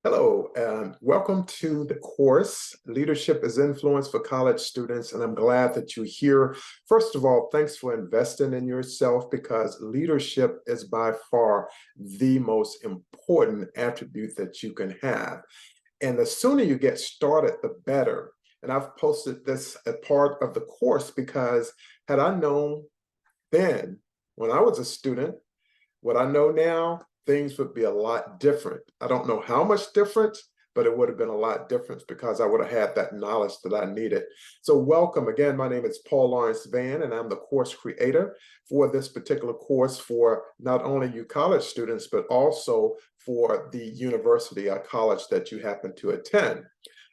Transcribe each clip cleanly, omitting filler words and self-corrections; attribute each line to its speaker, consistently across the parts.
Speaker 1: Hello, and welcome to the course, Leadership is Influence for College Students, and I'm glad that you're here. First of all, thanks for investing in yourself because leadership is by far the most important attribute that you can have. And the sooner you get started, the better. And I've posted this as part of the course because had I known then, when I was a student, what I know now, things would be a lot different. I don't know how much different, but it would have been a lot different because I would have had that knowledge that I needed. So welcome again. My name is Paul Lawrence Vann, and I'm the course creator for this particular course for not only you college students, but also for the university or college that you happen to attend.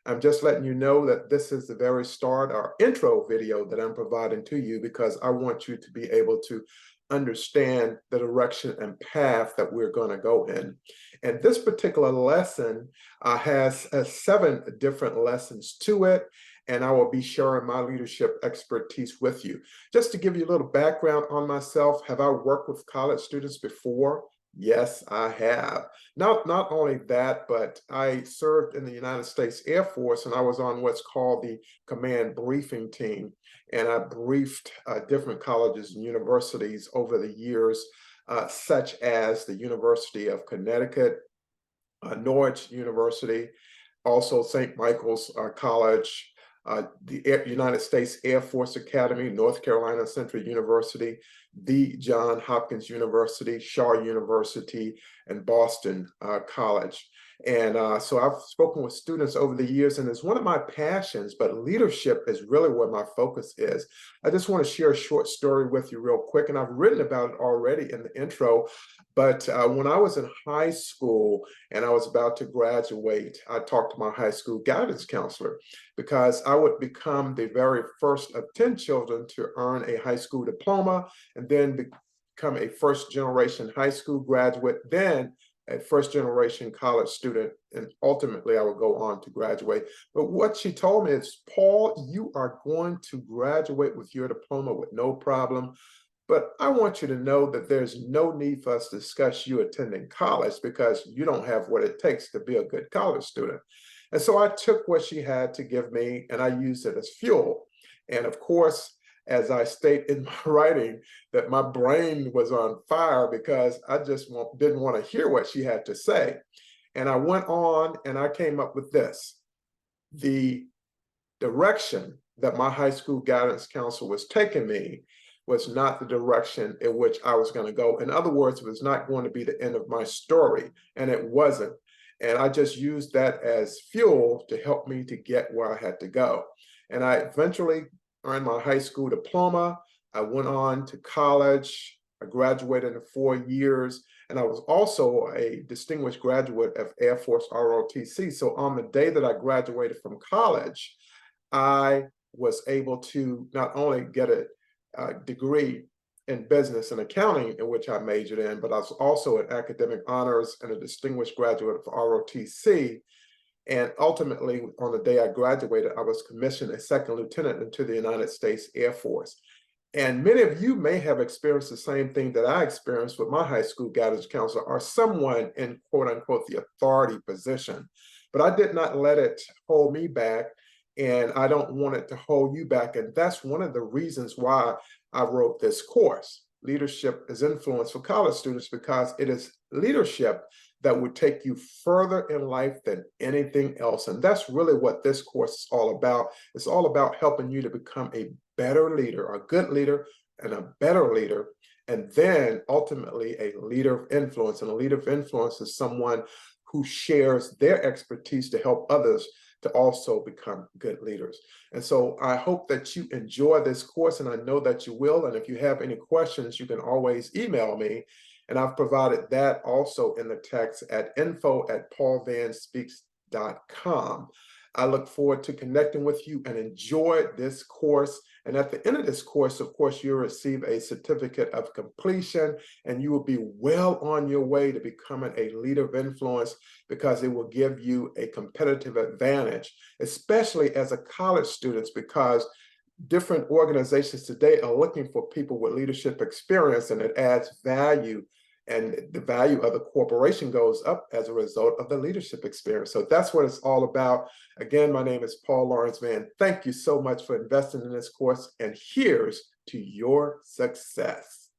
Speaker 1: I'm just letting you know that this is the very start, our intro video that I'm providing to you because I want you to be able to understand the direction and path that we're going to go in. And this particular lesson has 7 different lessons to it, and I will be sharing my leadership expertise with you. Just to give you a little background on myself, have I worked with college students before? Yes, I have. Not only that, but I served in the United States Air Force, and I was on what's called the command briefing team. And I briefed different colleges and universities over the years, such as the University of Connecticut, Norwich University, also St. Michael's College, the United States Air Force Academy, North Carolina Central University, the Johns Hopkins University, Shaw University, and Boston College. And so I've spoken with students over the years, and it's one of my passions, but leadership is really where my focus is. I just want to share a short story with you real quick, and I've written about it already in the intro. But when I was in high school and I was about to graduate, I talked to my high school guidance counselor because I would become the very first of 10 children to earn a high school diploma and then become a first generation high school graduate, then a first generation college student, and ultimately I would go on to graduate. But what she told me is, Paul, you are going to graduate with your diploma with no problem. But I want you to know that there's no need for us to discuss you attending college because you don't have what it takes to be a good college student. And so I took what she had to give me and I used it as fuel. And of course, as I state in my writing, that my brain was on fire because I just didn't want to hear what she had to say. And I went on and I came up with this. The direction that my high school guidance counselor was taking me was not the direction in which I was going to go. In other words, it was not going to be the end of my story, and it wasn't. And I just used that as fuel to help me to get where I had to go. And I eventually earned my high school diploma. I went on to college. I graduated in 4 years, and I was also a distinguished graduate of Air Force ROTC. So on the day that I graduated from college, I was able to not only get a degree in business and accounting, in which I majored in, but I was also an academic honors and a distinguished graduate of ROTC. And ultimately, on the day I graduated, I was commissioned a second lieutenant into the United States Air Force. And many of you may have experienced the same thing that I experienced with my high school guidance counselor or someone in quote unquote the authority position. But I did not let it hold me back. And I don't want it to hold you back. And that's one of the reasons why I wrote this course, Leadership is Influence for College Students, because it is leadership that would take you further in life than anything else. And that's really what this course is all about. It's all about helping you to become a better leader, a good leader, and a better leader. And then ultimately a leader of influence. And a leader of influence is someone who shares their expertise to help others to also become good leaders. And so I hope that you enjoy this course, and I know that you will. And if you have any questions, you can always email me. And I've provided that also in the text at info@paulvannspeaks.com. I look forward to connecting with you and enjoy this course. And at the end of this course, of course, you'll receive a certificate of completion, and you will be well on your way to becoming a leader of influence because it will give you a competitive advantage, especially as a college student, because different organizations today are looking for people with leadership experience, and it adds value and the value of the corporation goes up as a result of the leadership experience. So that's what it's all about. Again, my name is Paul Lawrence Vann. Thank you so much for investing in this course, and here's to your success.